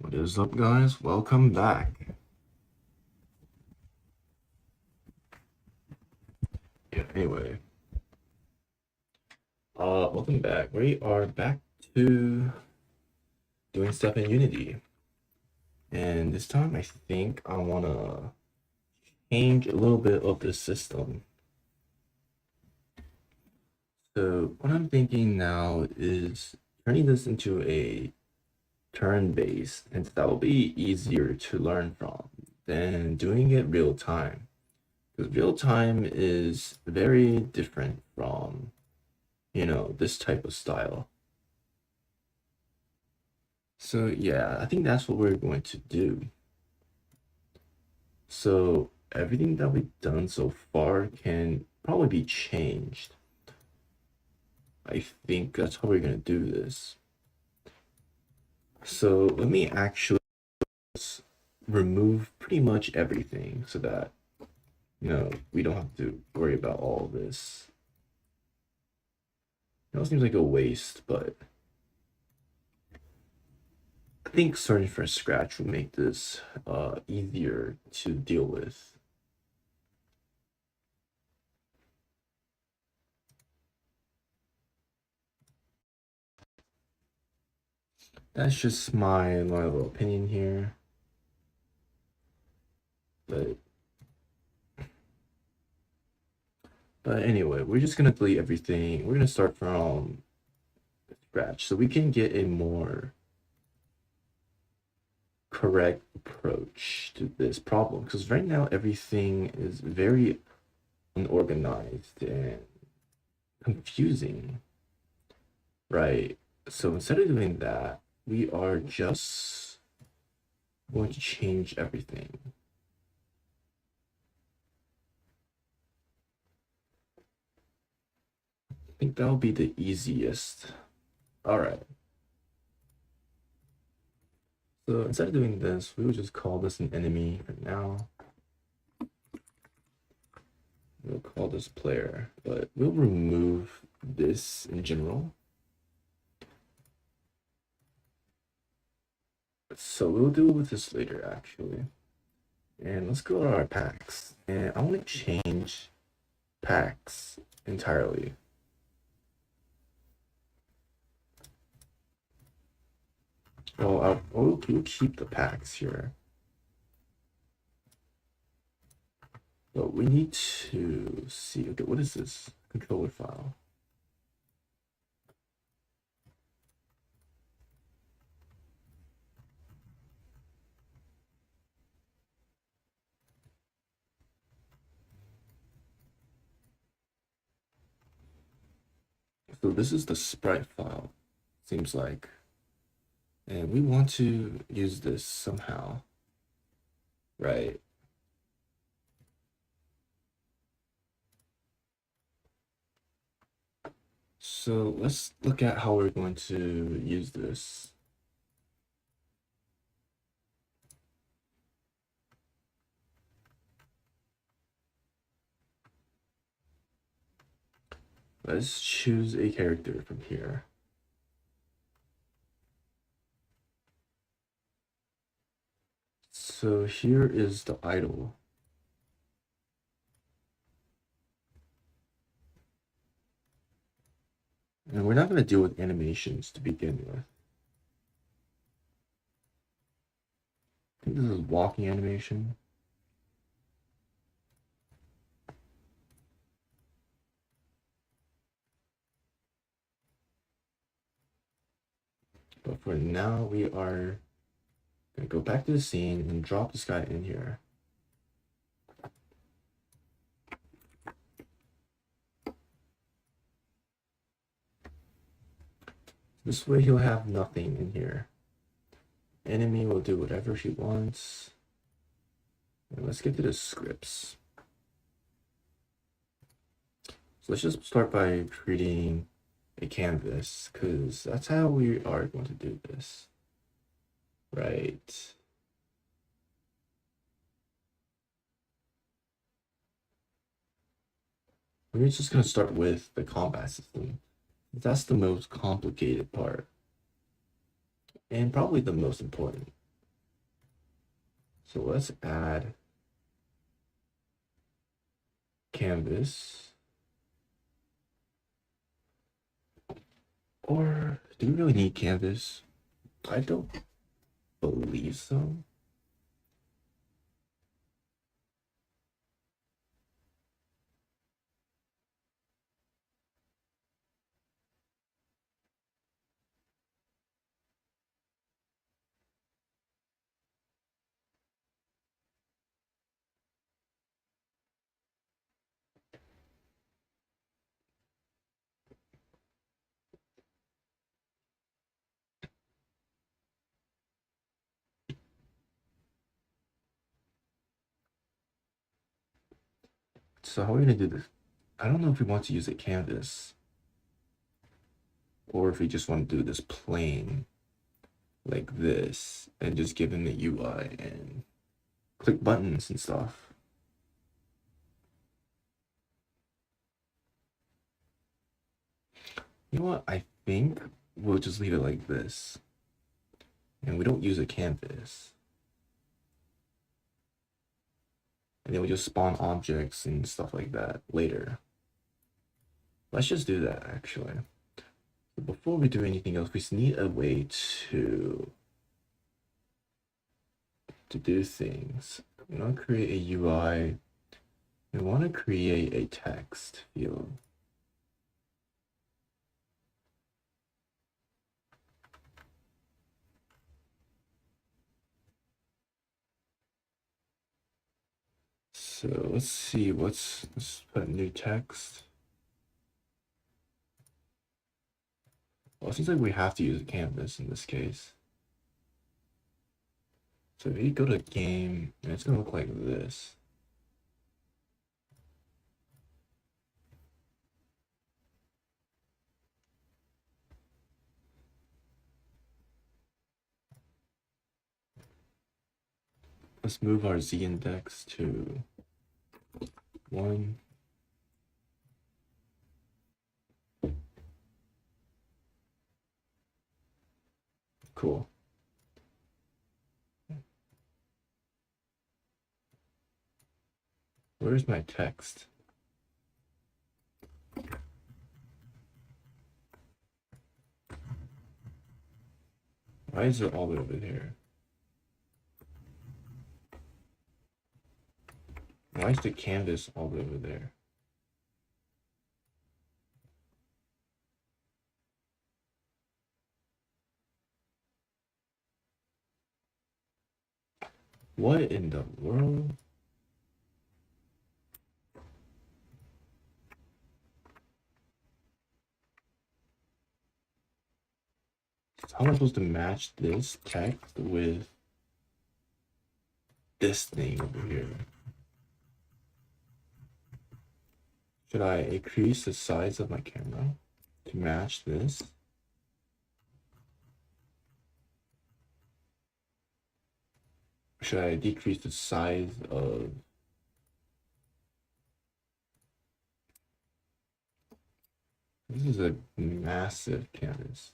What is up, guys? Welcome back. Anyway, welcome back. We are back to doing stuff in Unity. And this time I think I wanna change a little bit of the system. So what I'm thinking now is turning this into a turn-based, and that will be easier to learn from than doing it real time. Because real time is very different from, this type of style. So yeah, I think that's what we're going to do. So everything that we've done so far can probably be changed. I think that's how we're going to do this. So let me actually remove pretty much everything so that, we don't have to worry about all of this. It seems like a waste, but I think starting from scratch would make this easier to deal with. That's just my little opinion here. But anyway, we're just gonna delete everything. We're gonna start from scratch so we can get a more correct approach to this problem. Because right now everything is very unorganized and confusing, right? So instead of doing that, we are just going to change everything. I think that'll be the easiest. All right. So instead of doing this, we will just call this an enemy for now. We'll call this player, but we'll remove this in general. So we'll deal with this later, actually. And let's go to our packs. And I want to change packs entirely. Well, we'll keep the packs here. But we need to see, okay, what is this controller file? So this is the sprite file, seems like. And we want to use this somehow, right? So let's look at how we're going to use this. Let's choose a character from here. So here is the idle. And we're not going to deal with animations to begin with. I think this is walking animation. But for now, we are going to go back to the scene and drop this guy in here. This way he'll have nothing in here. Enemy will do whatever she wants. And let's get to the scripts. So let's just start by creating a canvas, because that's how we are going to do this. Right. We're just going to start with the combat system. That's the most complicated part. And probably the most important. So let's add canvas. Or do we really need canvas? I don't believe so. So how are we gonna do this? I don't know if we want to use a canvas or if we just want to do this plain like this and just give him the UI and click buttons and stuff. You know what? I think we'll just leave it like this. And we don't use a canvas. And then we just spawn objects and stuff like that later. Let's just do that actually. Before we do anything else, we just need a way to do things. We want to create a UI. We want to create a text field. So let's see, let's put new text. Well, it seems like we have to use a canvas in this case. So if you go to game, and it's gonna look like this. Let's move our Z index to 1. Cool. Where's my text? Why is it all the way over here? Why is the canvas all the way over there? What in the world? How am I supposed to match this text with this thing over here? Should I increase the size of my camera to match this? Or should I decrease the size of... This is a massive canvas.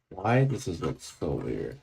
Why this is look so weird?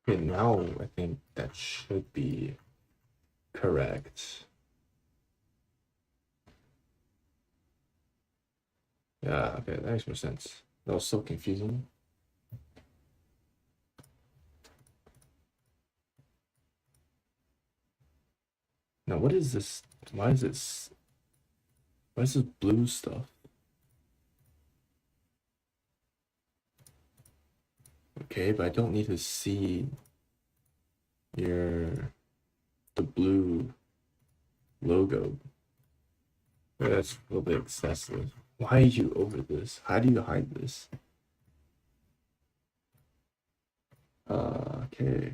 Okay, now I think that should be correct. Yeah, okay, that makes more sense. That was so confusing. Now, what is this? Why is this? Why is this blue stuff? Okay, but I don't need to see your the blue logo. That's a little bit excessive. Why are you over this? How do you hide this? Okay.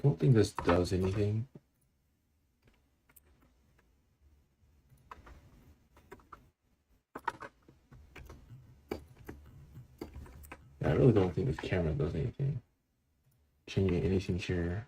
I don't think this does anything. Yeah, I really don't think this camera does anything. Changing anything here.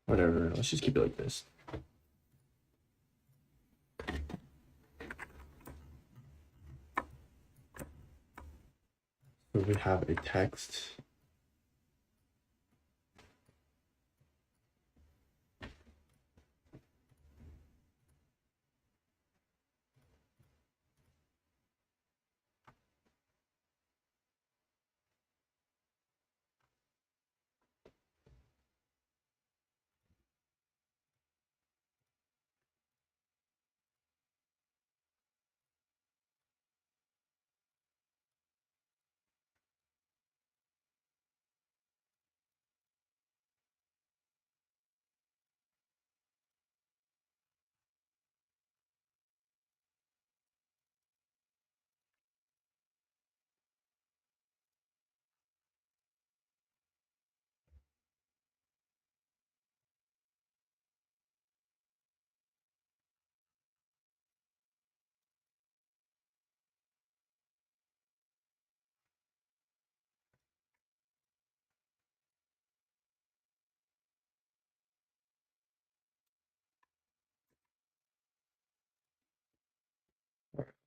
Whatever. Let's just keep it like this. So we have a text.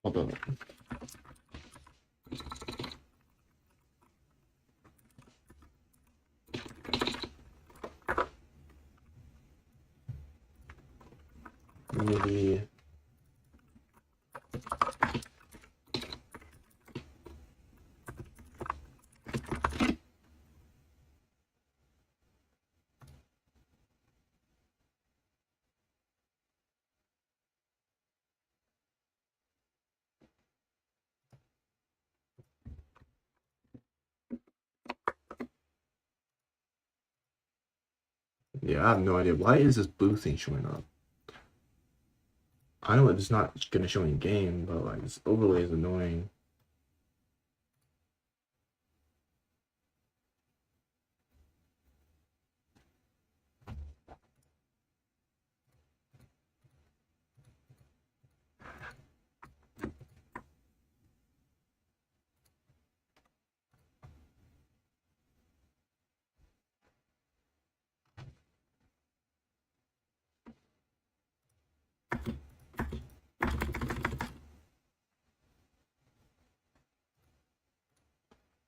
Hold on. Maybe. Yeah, I have no idea. Why is this blue thing showing up? I know it's not gonna show in game, but like this overlay is annoying.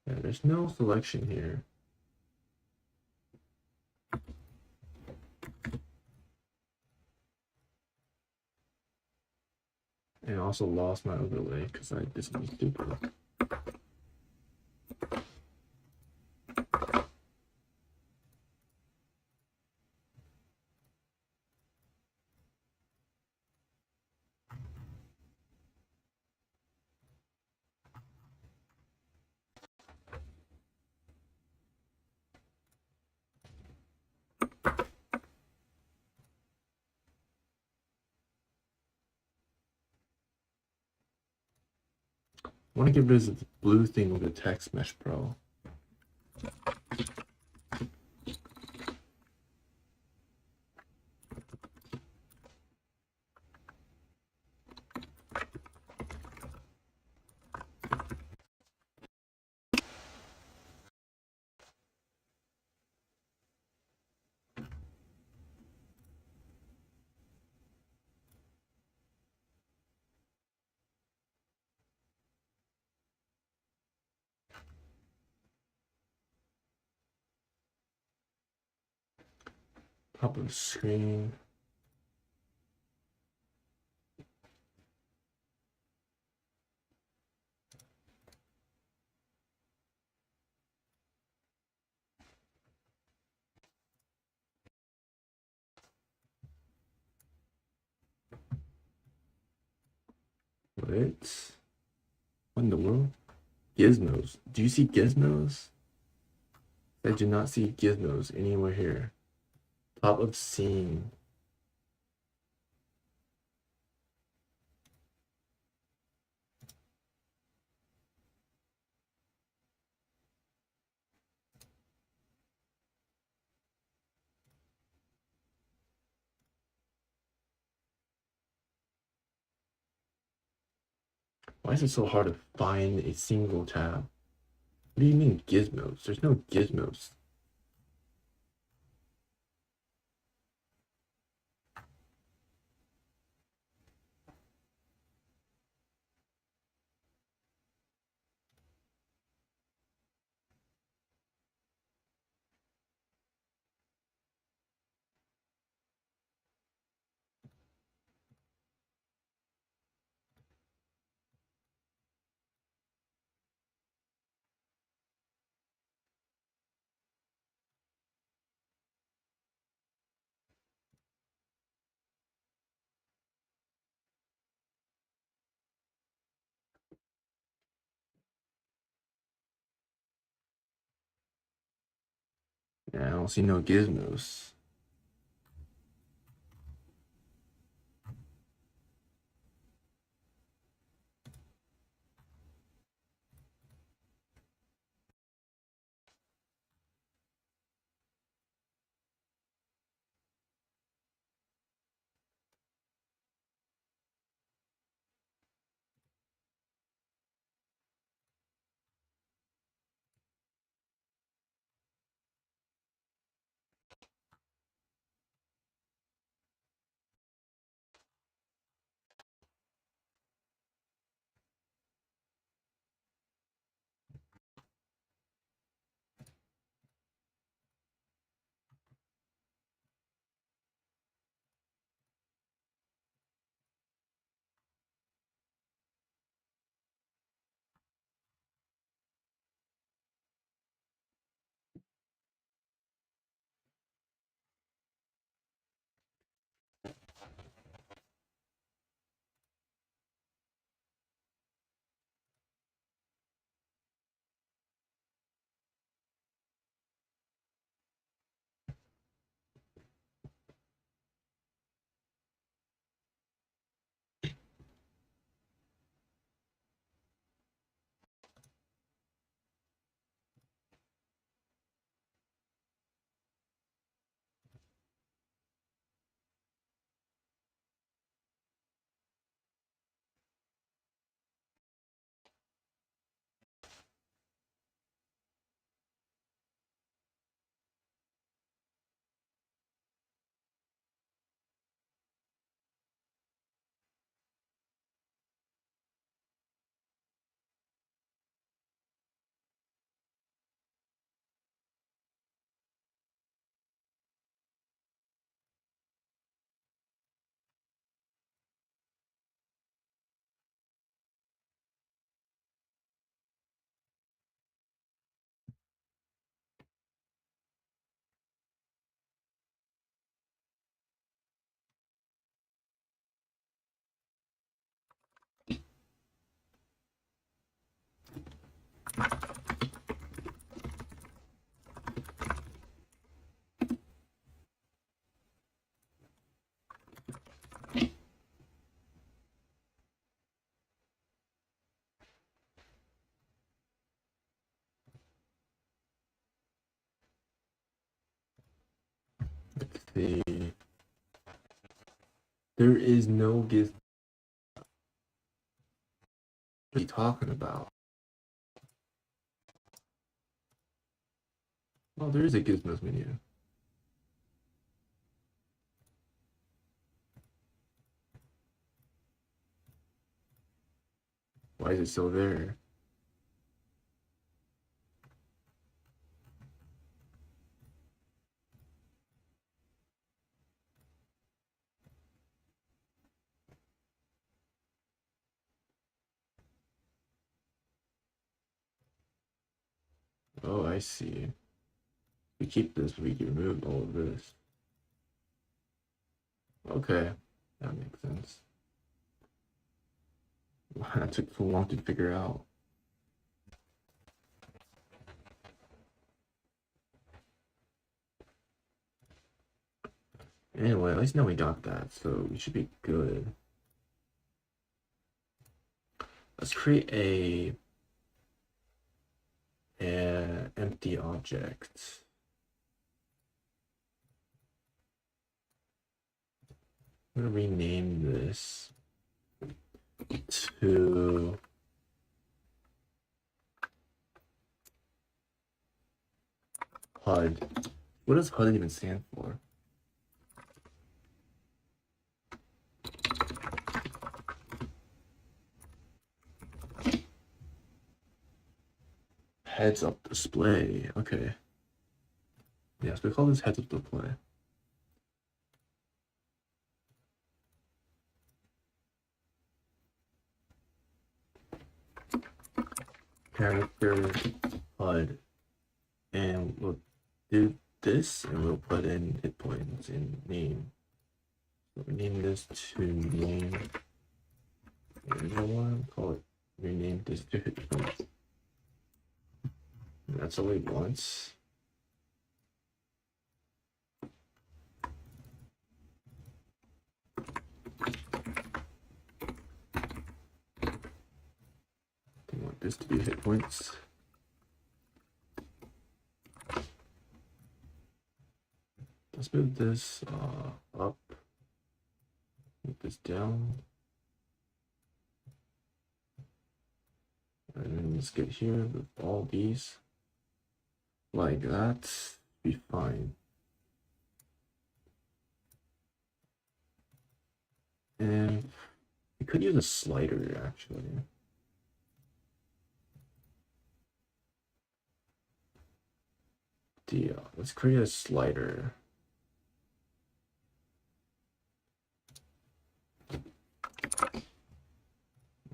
Yeah, there's no selection here. And I also lost my overlay because I did something stupid. want to get rid of the blue thing with the Text Mesh Pro. Top of the screen. What? What in the world? Gizmos. Do you see gizmos? I do not see gizmos anywhere here. Top of scene. Why is it so hard to find a single tab? What do you mean gizmos? There's no gizmos. Yeah, I don't see no gizmos. see. There is no gizmo. What are you talking about? Well, there is a gizmos menu. Why is it still there? Oh, I see. We keep this, we can remove all of this. Okay, that makes sense. That took so long to figure out. Anyway, at least now we got that, so we should be good. Let's create a empty object. I'm gonna rename this to HUD. What does HUD even stand for? Heads up display. Okay. Yes, we call this heads up display. Character HUD. And we'll do this and we'll put in hit points in name. So we name this to name. And you know what? Call it rename this to hit points. And that's only once. I want this to be hit points. Let's move this up, move this down, and then let's get here with all these like that. Be fine. And we could use a slider actually. Let's create a slider.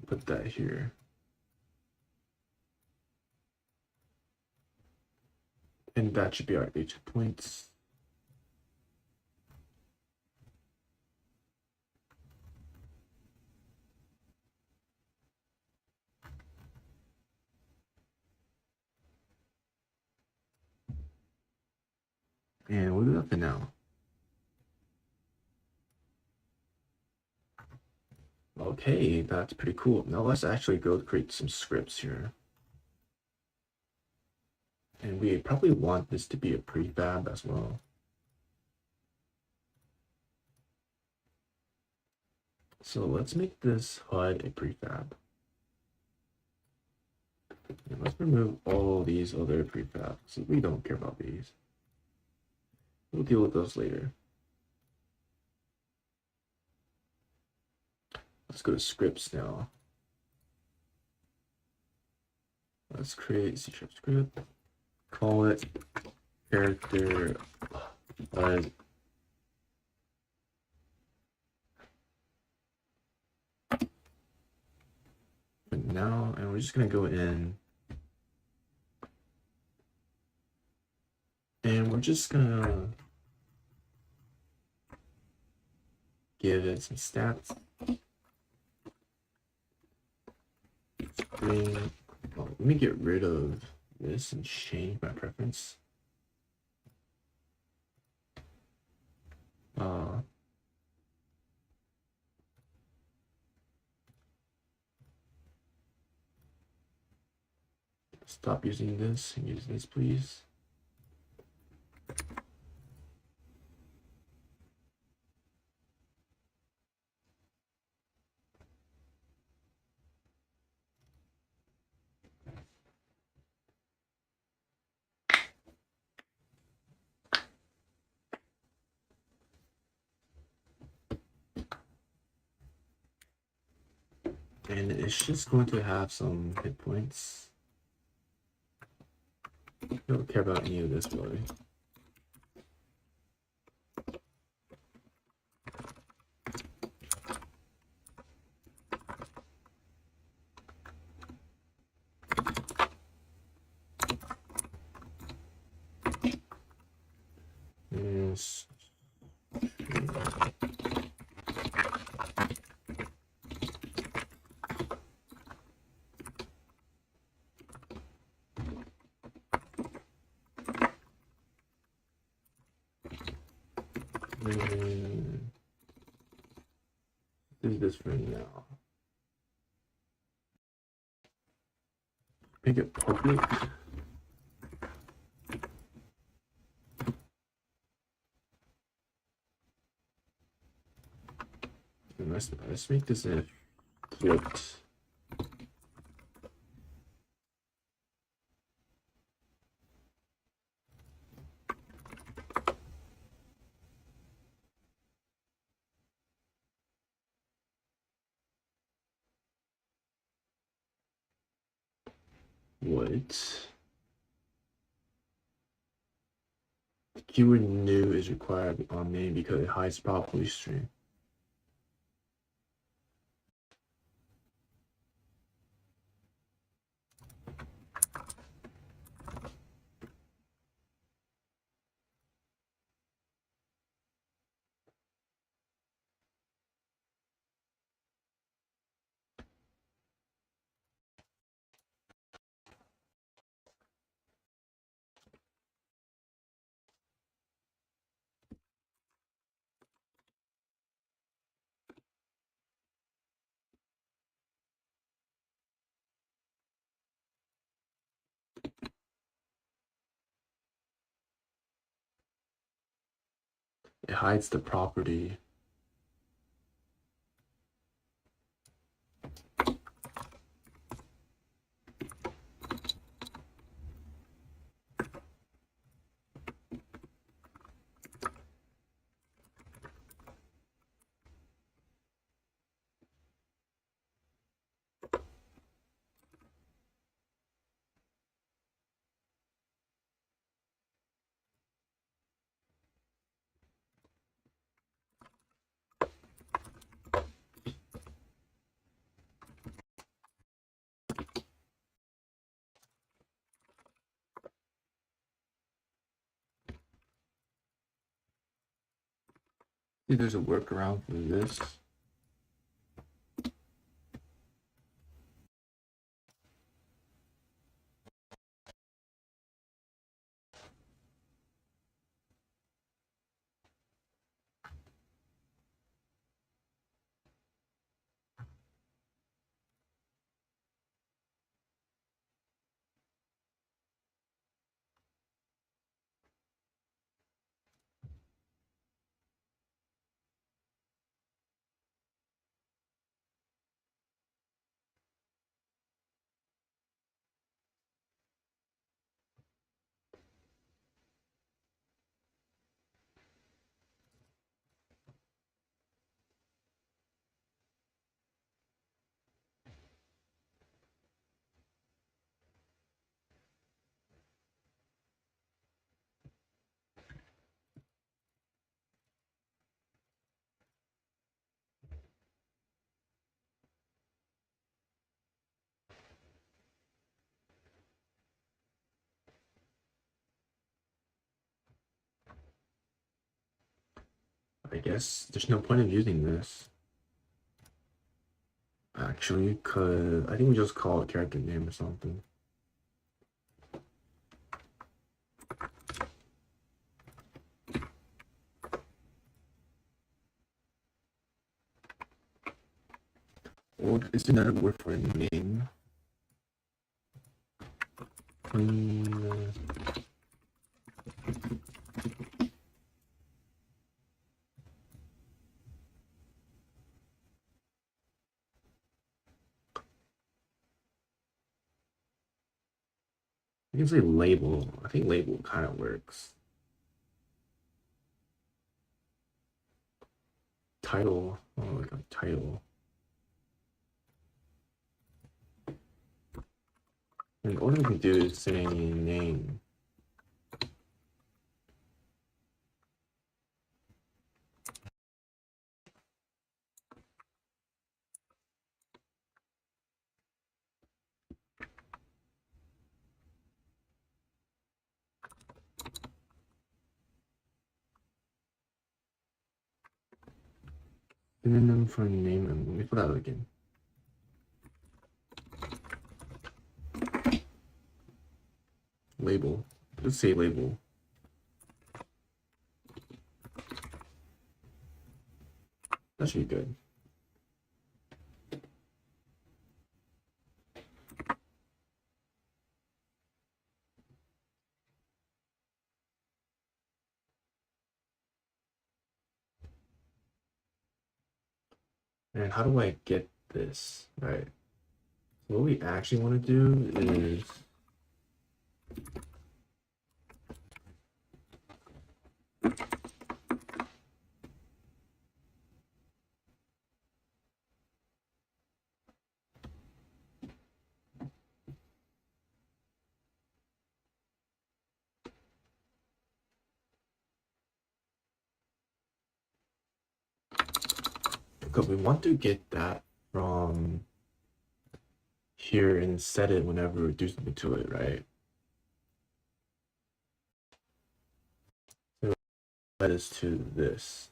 Put that here. And that should be our H points. And we'll do that for now. Okay, that's pretty cool. Now let's actually go create some scripts here. And we probably want this to be a prefab as well. So let's make this HUD a prefab. And let's remove all these other prefabs. We don't care about these. We'll deal with those later. Let's go to scripts now. Let's create C# script. Call it character HUD. But now, and we're just gonna go in and we're just gonna give it some stats. Well, let me get rid of this and change my preference. Stop using this and use this, please. And it's just going to have some hit points. I don't care about any of this really. Yes. Do this for now. Make it public. And let's make this a flipped. What? The keyword new is required on main because it hides properly string. It hides the property. See, there's a workaround for this. I guess there's no point of using this. Actually, cause I think we just call it character name or something. Or is another word for a name? You can say label. I think label kind of works. Title. Oh, like a title. And all we can do is say name. Synonym for name. Let me put that again. Label. Let's say label. That should be good. And how do I get this? Right. So what we actually want to do is because we want to get that from here and set it whenever we do something to it, right? So that is to this.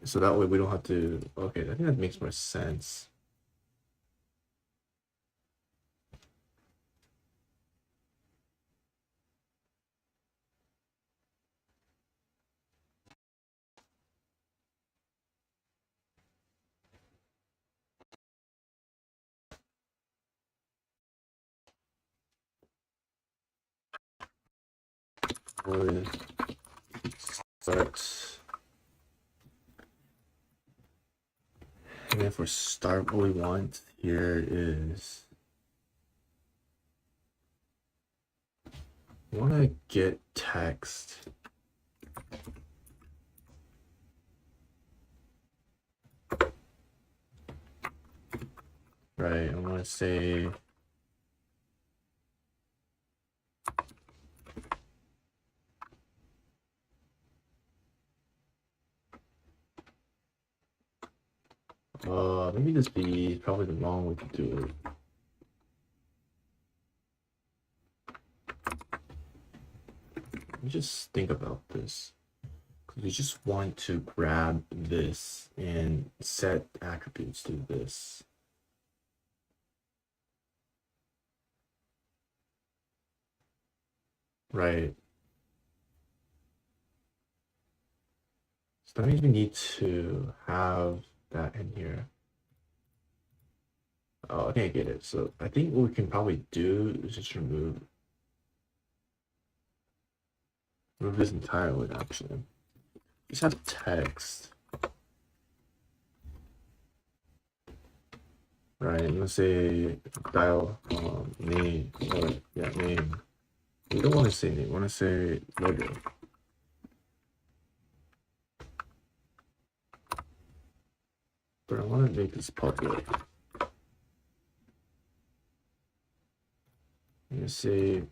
So that way we don't have to, okay, I think that makes more sense. We'll start. And then for start, what we want here is we want to get text. Right, I want to say maybe this be probably the wrong way to do it. Let me just think about this. Because we just want to grab this and set attributes to this. Right. So that means we need to have that in here. Oh, okay, I get it. So I think what we can probably do is just remove this entirely, actually. Just have text. Right, let's say dial name, or yeah, name. We don't want to say name, we want to say logo. But I want to make this public. I'm gonna say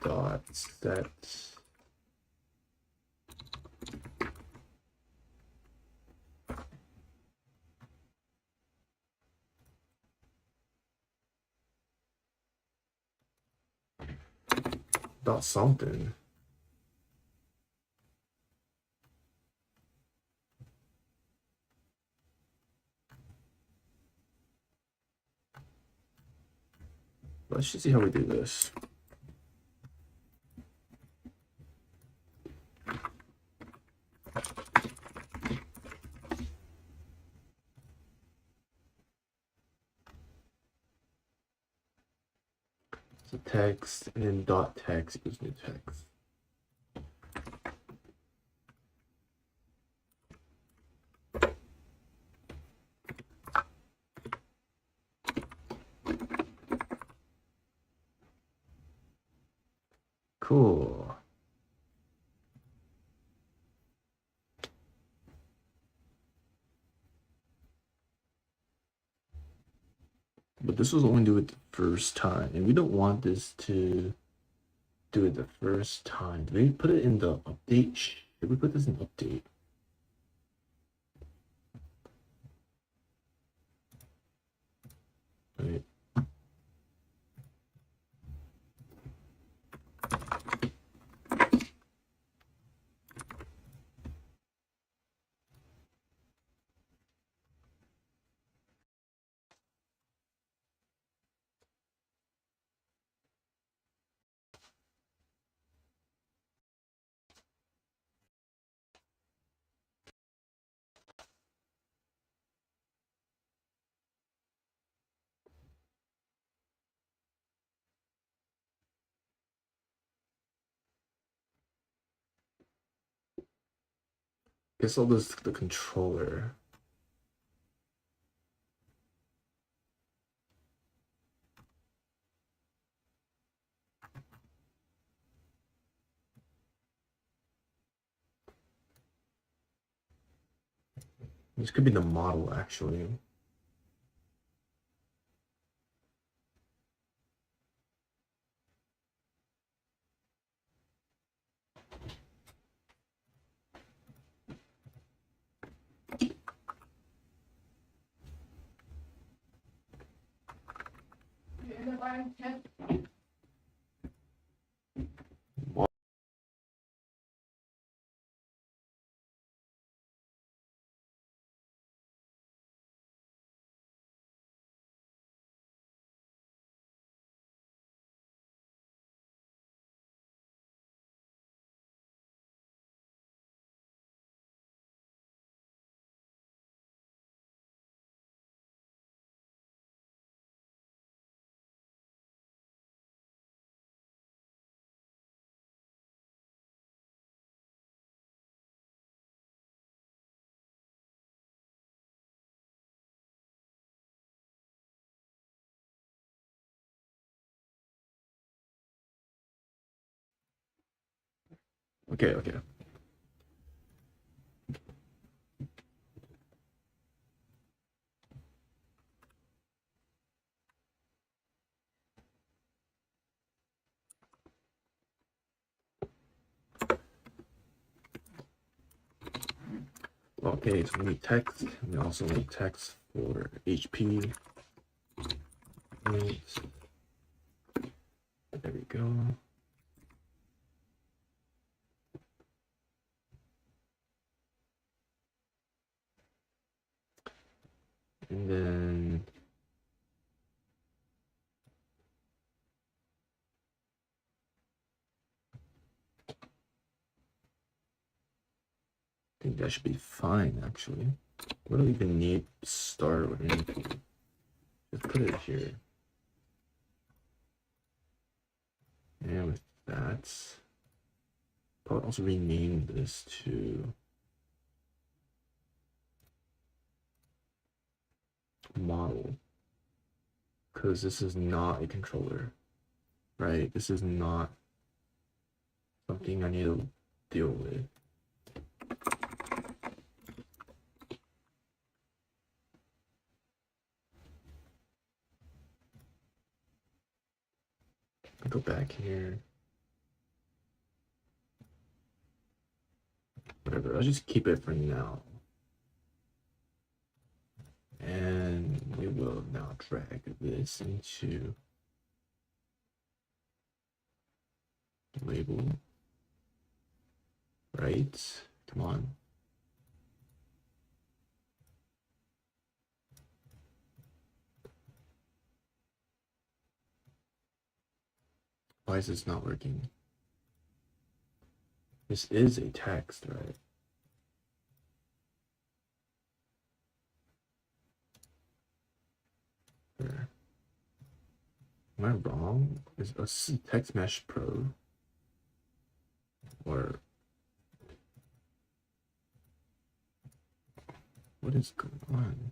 dot set dot something. Let's just see how we do this. So text and then dot text equals new text. Cool. But this was only do it the first time, and we don't want this to do it the first time. Did we put it in the update? Did we put this in update? Right. Guess I'll just the controller. This could be the model actually. Okay. Okay, so we need text. We also need text for HP. Right. There we go. And then I think that should be fine actually. We don't even need start or anything. Just put it here. And with that, probably also rename this to model, because this is not a controller, right? This is not something I need to deal with. Go back here. Whatever, I'll just keep it for now. And we will now drag this into label. Right? Come on. Why is this not working? This is a text, right? There. Am I wrong? Is a Text Mesh Pro? Or what is going on?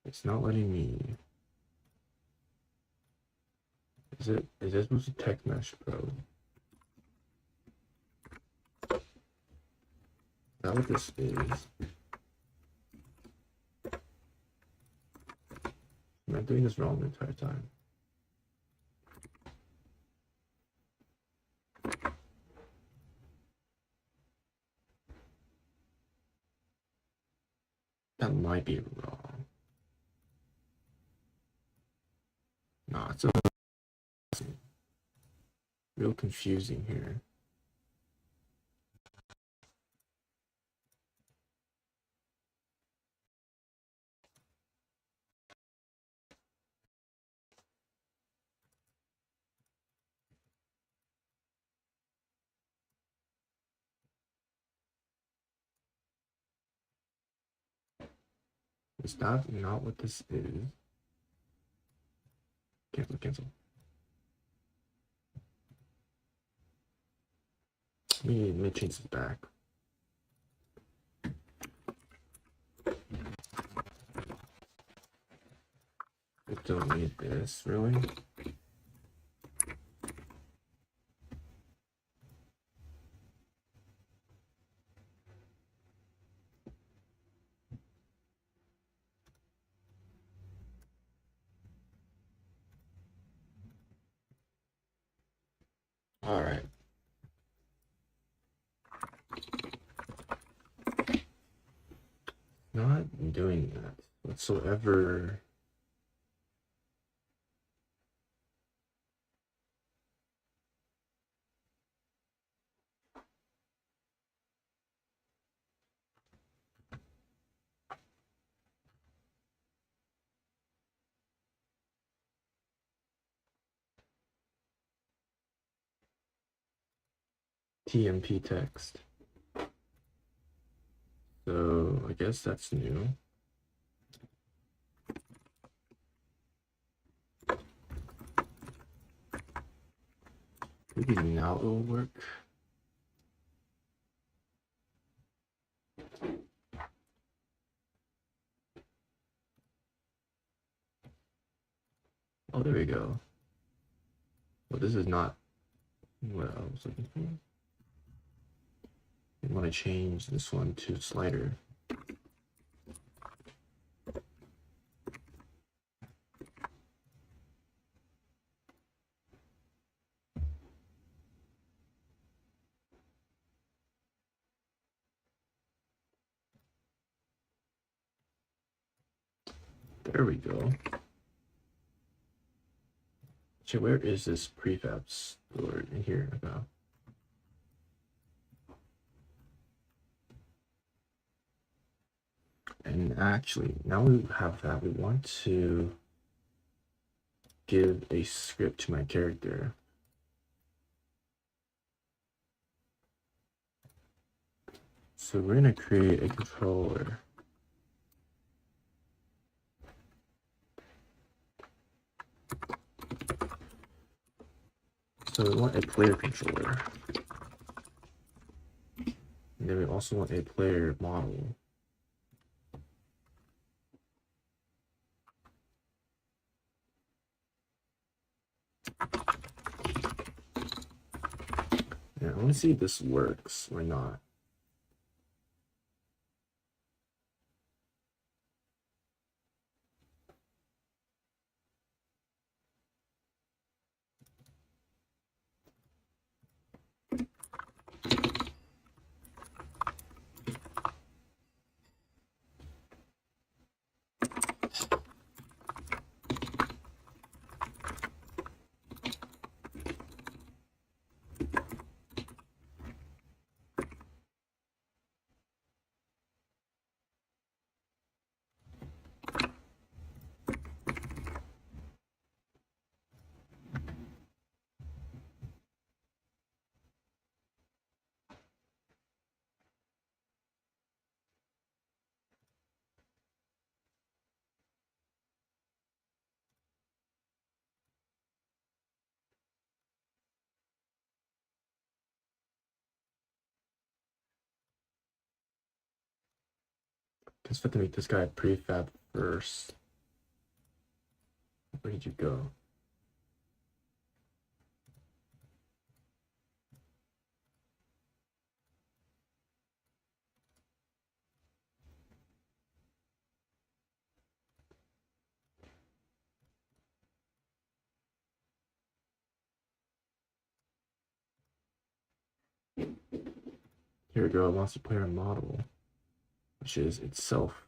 It's not letting me. Is this supposed to Text Mesh Pro? Is that what this is? I'm doing this wrong the entire time. That might be wrong. Nah, it's real confusing here. Is that not what this is? Cancel, cancel. Let me change this back. I don't need this, really. All right. Not doing that whatsoever. TMP text. So I guess that's new. Maybe now it'll work. Oh, there we go. Well, this is not what I was looking for. I want to change this one to slider. There we go. So where is this prefab stored? In here. Okay. And actually, now we have that, we want to give a script to my character. So we're going to create a controller. So we want a player controller. And then we also want a player model. Yeah, I want to see if this works or not. Just have to make this guy prefab first. Where did you go? Here we go, it wants to player model, which is itself.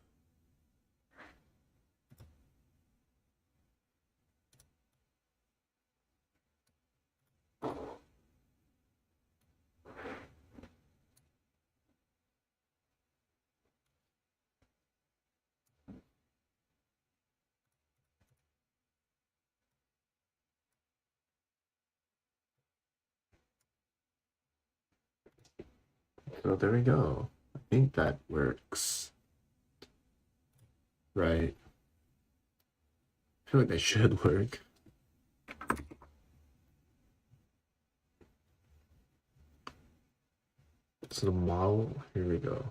So there we go. I think that works. Right. I feel like that should work. So the model, here we go.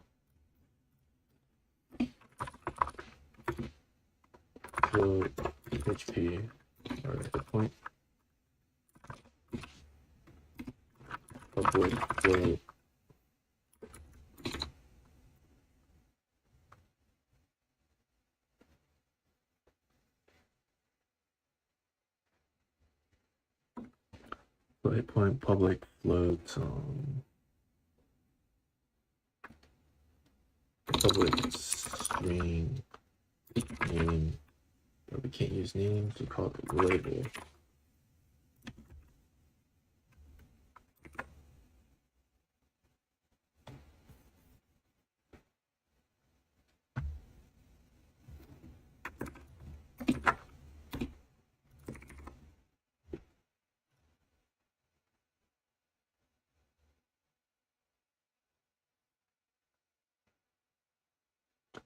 So HP, or the point public float point public float public string name, but we can't use names, we call it label.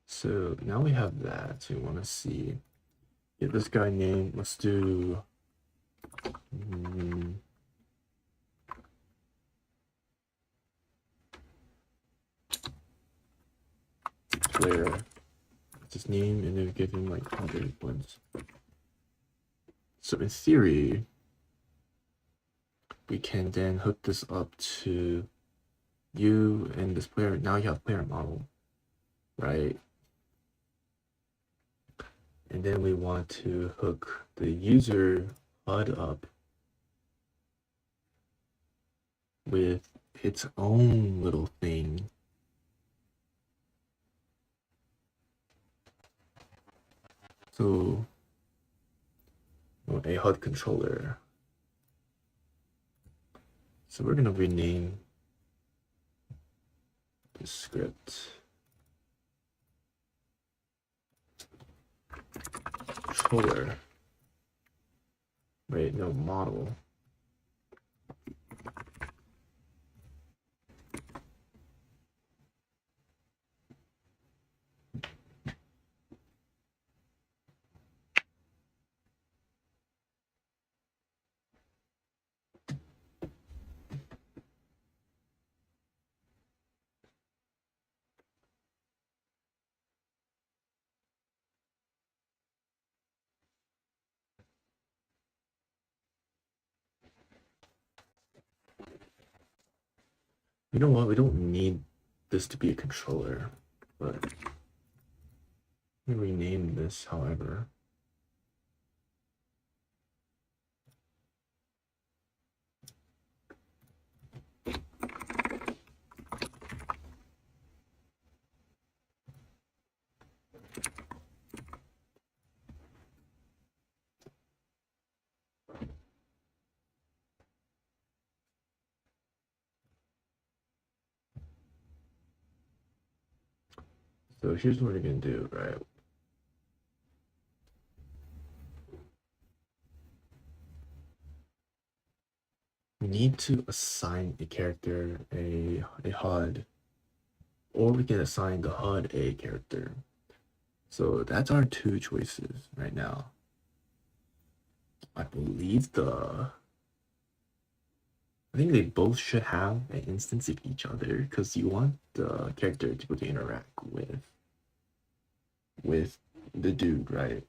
So now we have that. So we want to see, get this guy name. Let's do player. Just name and then give him like 100 points. So in theory, we can then hook this up to you and this player. Now you have player model, right? And then we want to hook the user HUD up with its own little thing. So a HUD controller. So we're gonna rename the script controller. Wait, no, model. You know what? We don't need this to be a controller, but let me rename this, however. So here's what we're gonna do, right? We need to assign a character a HUD, or we can assign the HUD a character. So that's our two choices right now. I believe I think they both should have an instance of each other because you want the character to be able to interact with the dude, right?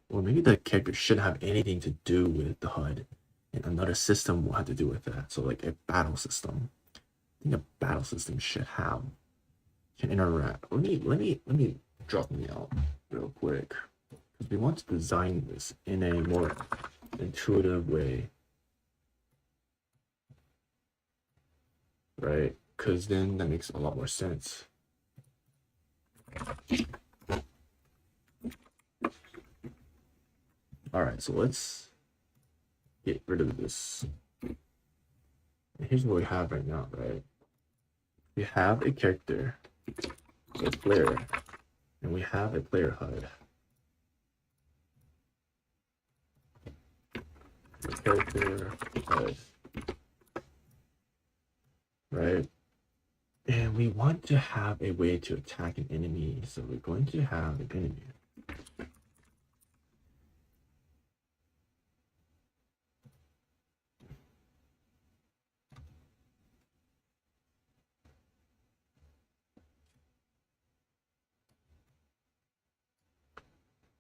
Or maybe the character shouldn't have anything to do with the HUD, and another system will have to do with that. So like a battle system. I think a battle system can interact. Let me drop me out real quick because we want to design this in a more intuitive way, right? Because then that makes a lot more sense. All right, so let's get rid of this. And here's what we have right now, right? We have a character, a player, and we have a player HUD. The character HUD, right? And we want to have a way to attack an enemy, so we're going to have an enemy.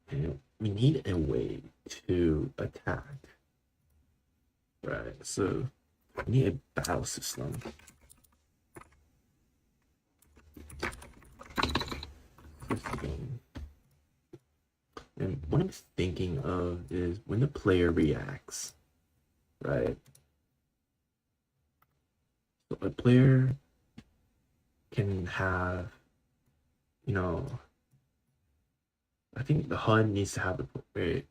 And we need a way to attack, right? So we need a battle system. And what I'm thinking of is when the player reacts, right? So a player can have, you know, I think the HUD needs to have a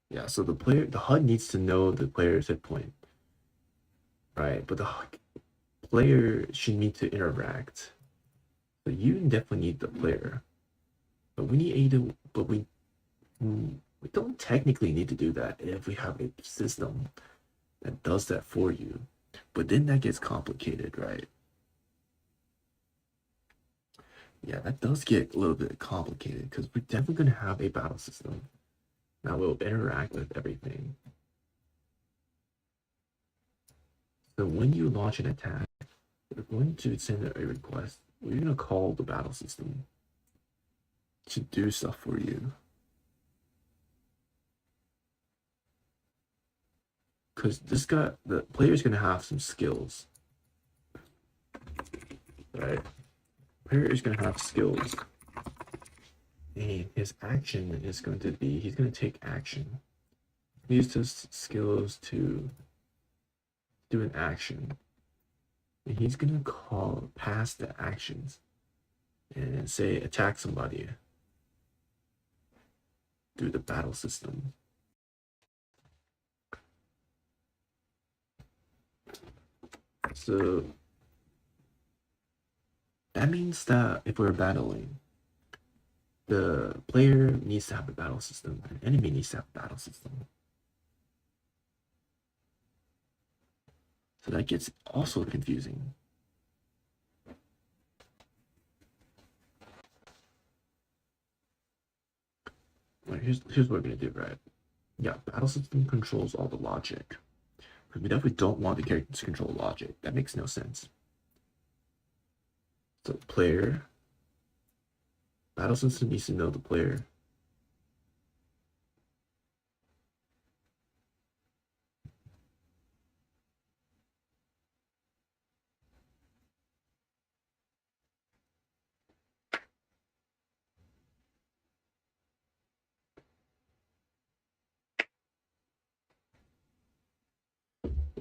yeah, so the HUD needs to know the player's hit point, right? But the player should need to interact. So you definitely need the player, but we need we don't technically need to do that if we have a system that does that for you. But then that gets complicated, right? Yeah, that does get a little bit complicated because we're definitely going to have a battle system that will interact with everything. So when you launch an attack, we're going to send a request. We're going to call the battle system to do stuff for you. Because the player's going to have some skills, right? Player is going to have skills. And his action is going to be, he's going to take action. Use his skills to do an action. And he's going to pass the actions and say attack somebody through the battle system. So that means that if we're battling, the player needs to have a battle system, and the enemy needs to have a battle system. So that gets also confusing. Right, here's what we're gonna do, right? Yeah, battle system controls all the logic. Because we definitely don't want the character to control logic. That makes no sense. So player, battle system needs to know the player.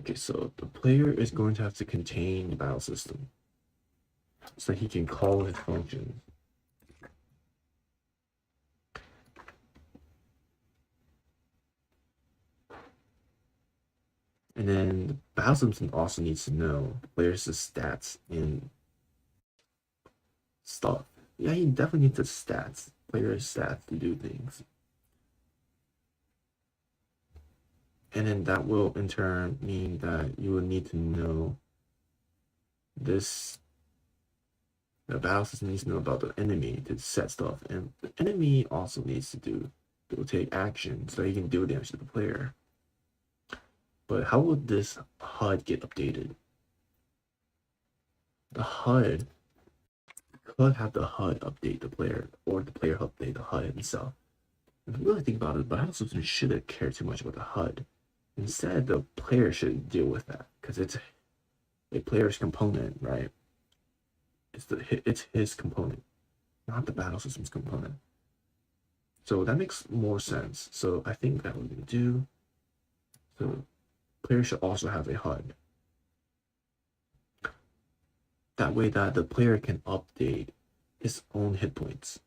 Okay, so the player is going to have to contain the battle system so he can call his functions. And then the battle system also needs to know the player's stats and stuff. Yeah, he definitely needs the stats, player's stats to do things. And then that will in turn mean that you will need to know this. The battle system needs to know about the enemy to set stuff, and the enemy also needs to take action so he can do damage to the player. But how would this HUD get updated? The HUD could have the HUD update the player, or the player update the HUD himself. If you really think about it, the battle system shouldn't care too much about the HUD. Instead, the player should deal with that because it's a player's component, right? It's his component, not the battle system's component. So that makes more sense. So I think that we're gonna do, so player should also have a HUD. That way that the player can update his own hit points.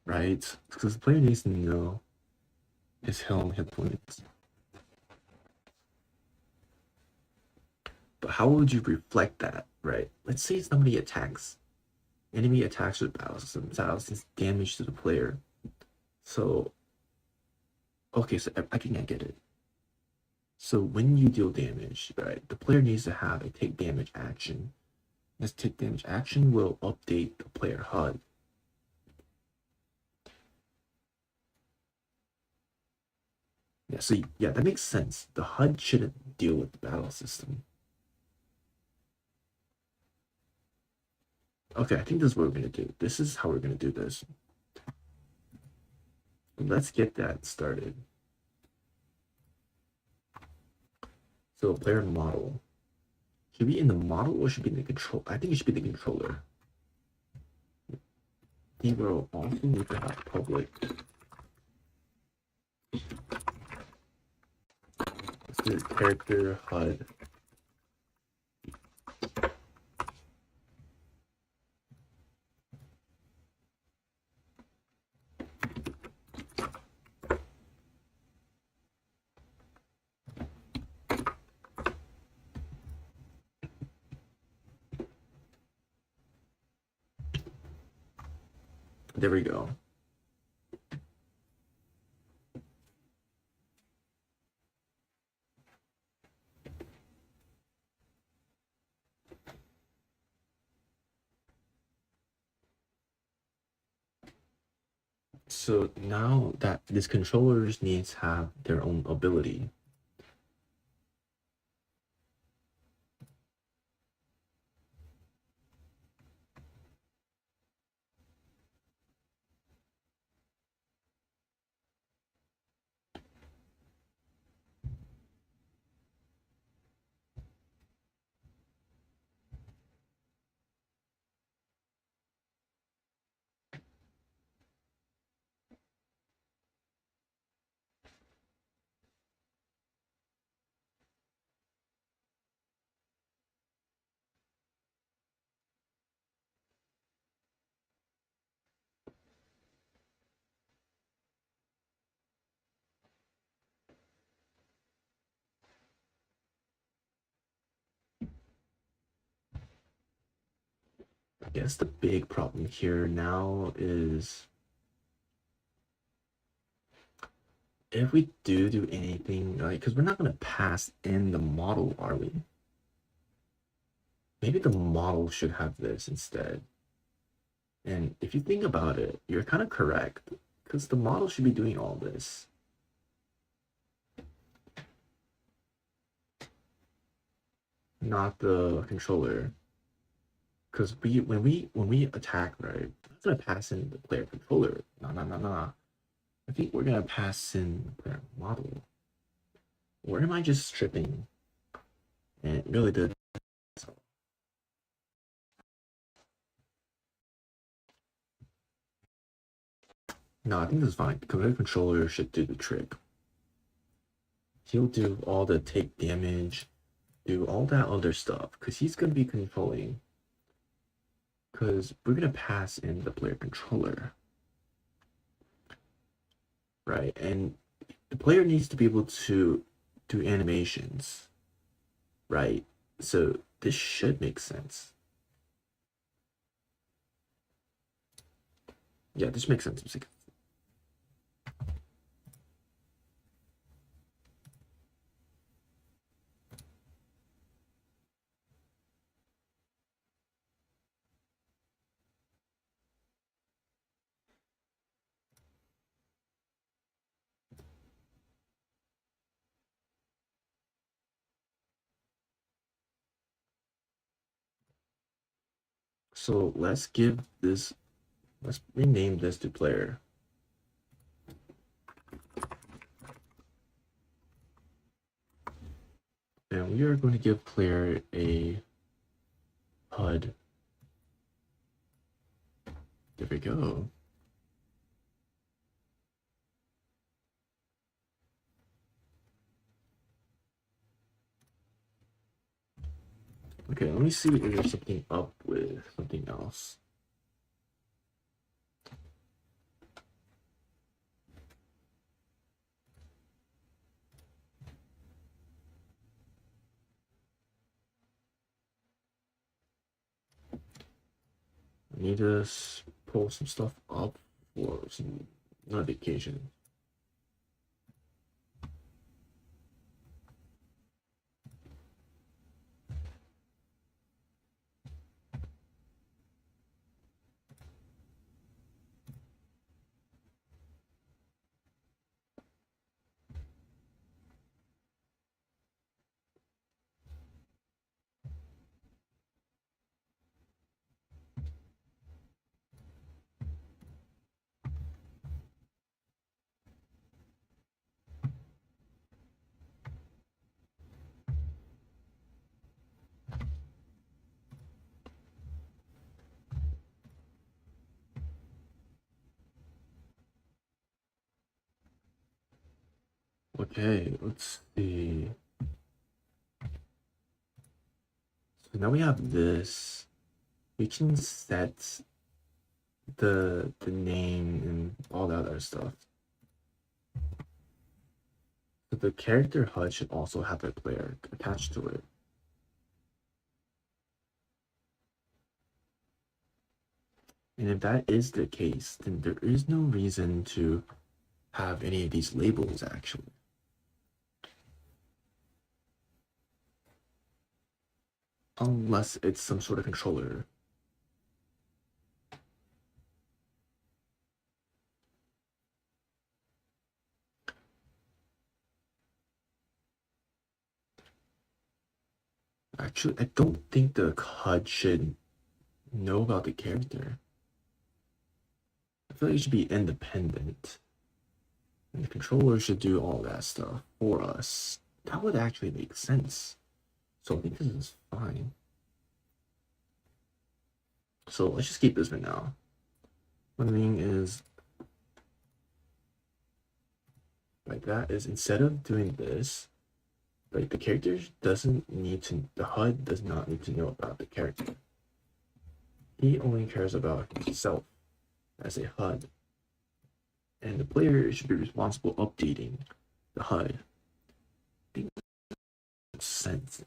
Right? Because the player needs to know his own hit points. But how would you reflect that, right? Let's say somebody attacks. Enemy attacks with battle system. Battle system damage to the player. So, okay, so I think I get it. So when you deal damage, right, the player needs to have a take damage action. This take damage action will update the player HUD. Yeah, so yeah, that makes sense. The HUD shouldn't deal with the battle system. Okay, I think this is what we're gonna do. This is how we're gonna do this. Let's get that started. So player model. Should be in the model or should be in the control? I think it should be the controller. He will also need to have public. Let's do character HUD. There we go. So now that these controllers needs to have their own ability. I guess the big problem here now is if we do anything, like, because we're not going to pass in the model, are we? Maybe the model should have this instead. And if you think about it, you're kind of correct, because the model should be doing all this. Not the controller. Because when we attack, right, I'm gonna pass in the player controller. No. I think we're gonna pass in the player model. Or am I just stripping? And it really did. No, I think this is fine. The player controller should do the trick. He'll do all the take damage, do all that other stuff, because he's gonna be controlling. Because we're gonna pass in the player controller. Right? And the player needs to be able to do animations, right? So this should make sense. Yeah, this makes sense. So let's rename this to player. And we are going to give player a HUD. There we go. Okay, let me see if there's something up with something else. I need to pull some stuff up for some notification. Okay, let's see. So now we have this. We can set the name and all that other stuff. So the character HUD should also have a player attached to it. And if that is the case, then there is no reason to have any of these labels actually. Unless it's some sort of controller. Actually, I don't think the HUD should know about the character. I feel like it should be independent. And the controller should do all that stuff for us. That would actually make sense. So I think this is fine. So let's just keep this for now. One thing is, like that is instead of doing this, like the character doesn't need to, the HUD does not need to know about the character. He only cares about himself as a HUD. And the player should be responsible updating the HUD. I think that makes sense.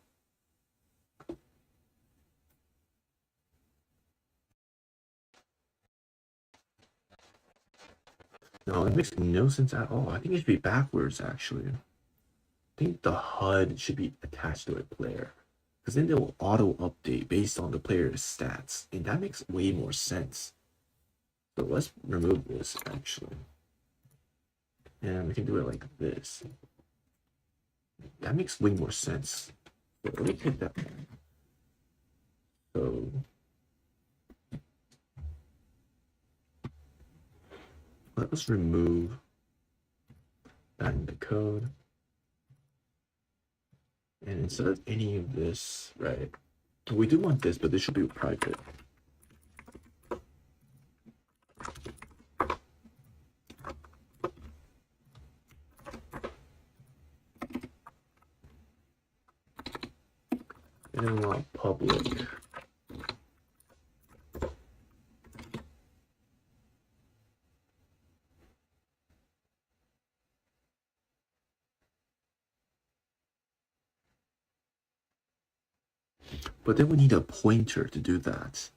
No, it makes no sense at all. I think it should be backwards actually. I think the HUD should be attached to a player. Because then it will auto update based on the player's stats. And that makes way more sense. So let's remove this actually. And we can do it like this. That makes way more sense. So let me take that. So let us remove that in the code. And instead of any of this, right? We do want this, but this should be private. And then we want public. But then we need a pointer to do that.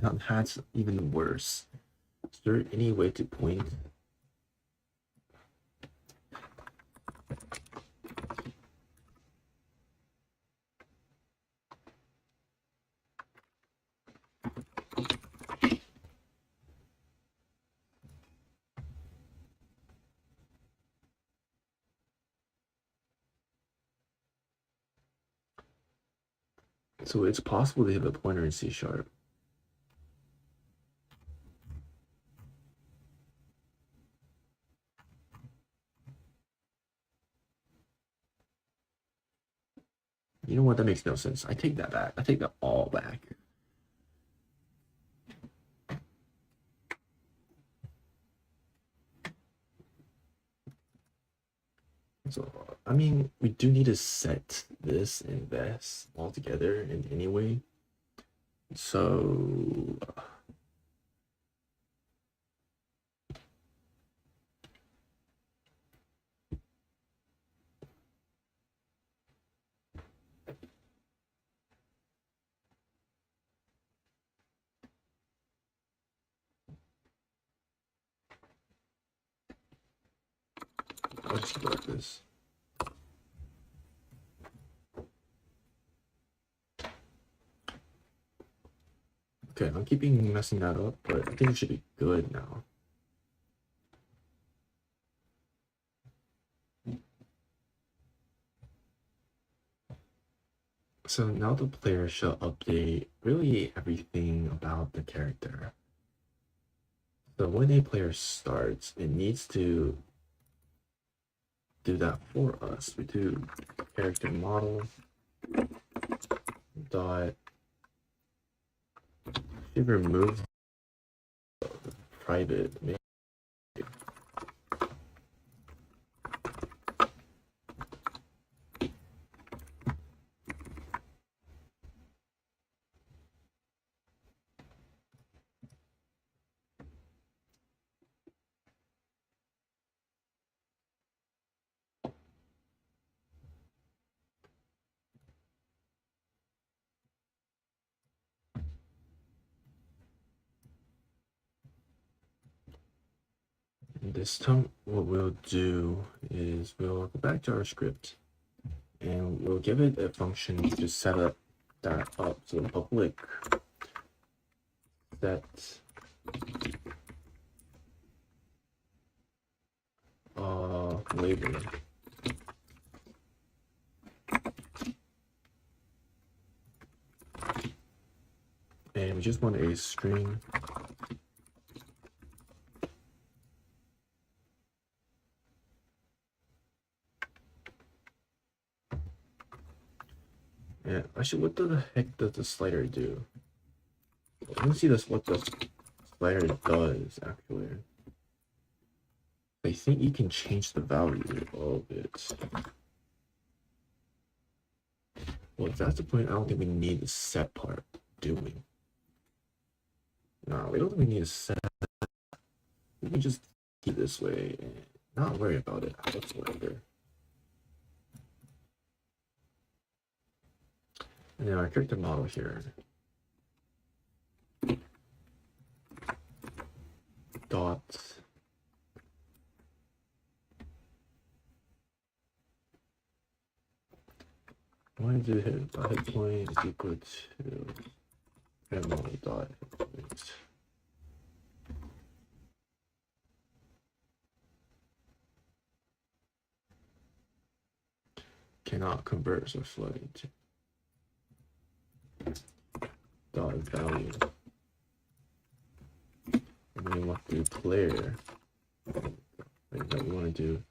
Now that's even worse. Is there any way to point? So it's possible to have a pointer in C#. You know what? That makes no sense. I take that back. I take that all back. So, I mean, we do need to set this and this all together in any way. So, let's go like this. Okay, I'm keeping messing that up, but I think it should be good now. So now the player shall update really everything about the character. So when a player starts, it needs to do that for us. We do character model dot, it removes private. This time, what we'll do is we'll go back to our script and we'll give it a function to set up that up. So public set label. And we just want a string. Yeah, actually, what the heck does the slider do? Let me see this. What the slider does actually. I think you can change the value of it. Well, if that's the point, I don't think we need the set part, do we? No, we don't think we need a set. We can just keep it this way and not worry about it whatsoever. And then our character model here. Dot. I want to do hit point is equal to family dot hit point. Cannot convert or float. Dot value. And then we want to do player. Right, that we want to do.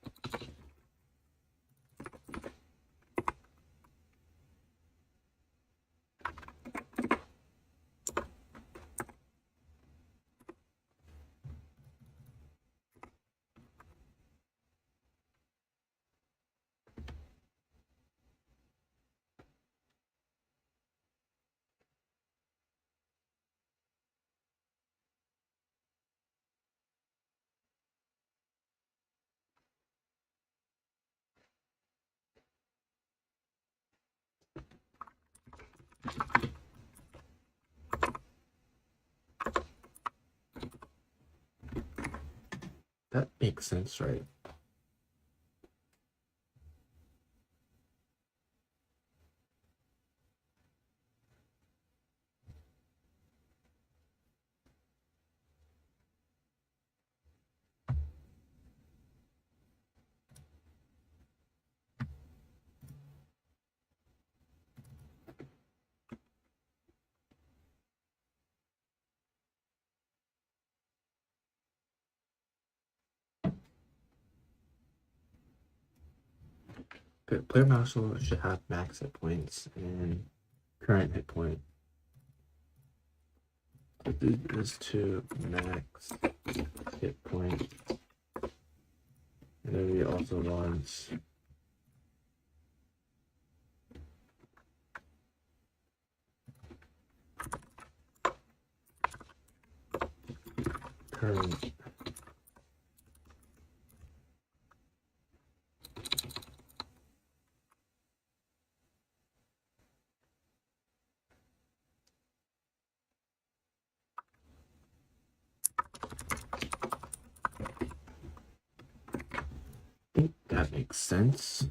That makes sense, right? Player Marshal should have max hit points and current hit point. So do this to max hit point. And then we also want current. I think that makes sense.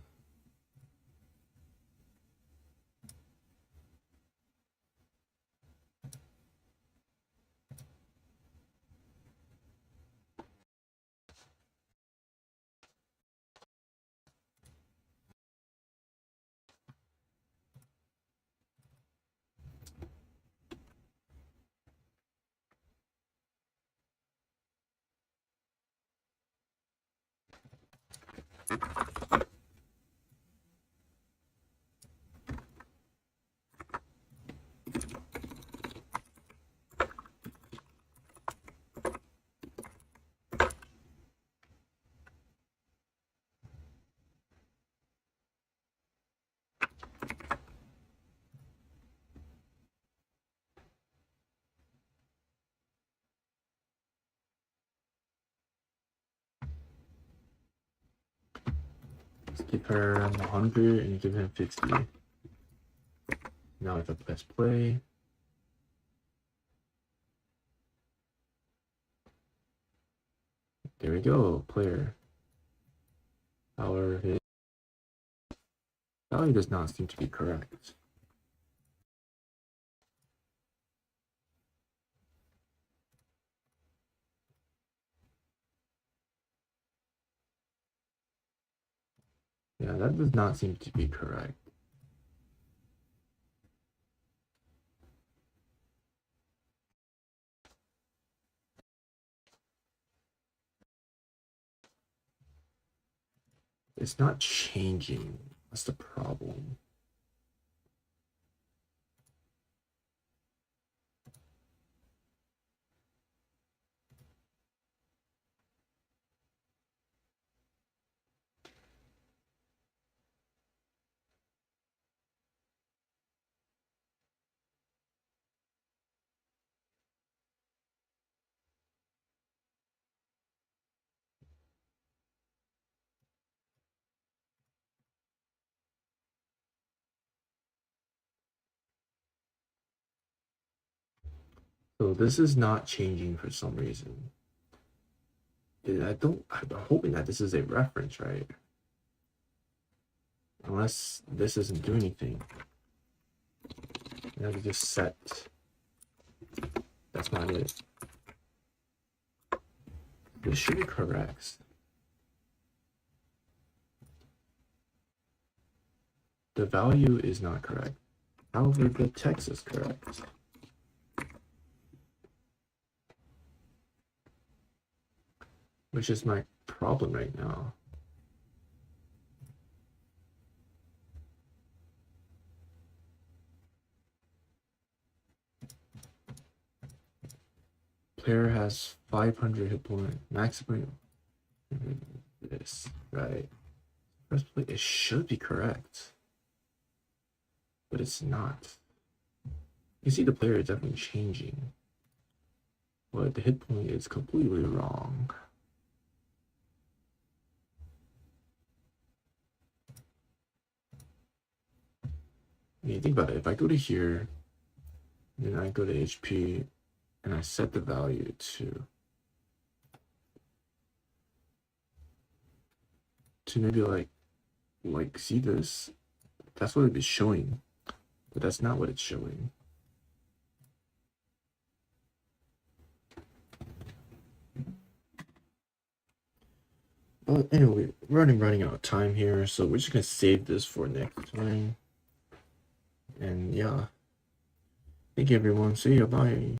Let's give her 100 and give him 50. Now it's a best play. There we go, player. However, his value does not seem to be correct. Yeah, that does not seem to be correct. It's not changing. That's the problem. So this is not changing for some reason. I'm hoping that this is a reference, right? Unless this doesn't do anything. I have to just set. That's not it. This should be correct. The value is not correct. However, the text is correct. Which is my problem right now. Player has 500 hit point, maximum. This, right? First play, it should be correct, but it's not. You see the player is definitely changing, but the hit point is completely wrong. I mean, think about it. If I go to here, then I go to HP, and I set the value to maybe like see this, that's what it'd be showing, but that's not what it's showing. But anyway, we're running out of time here, so we're just gonna save this for next time. And yeah, thank you everyone. See you. Bye.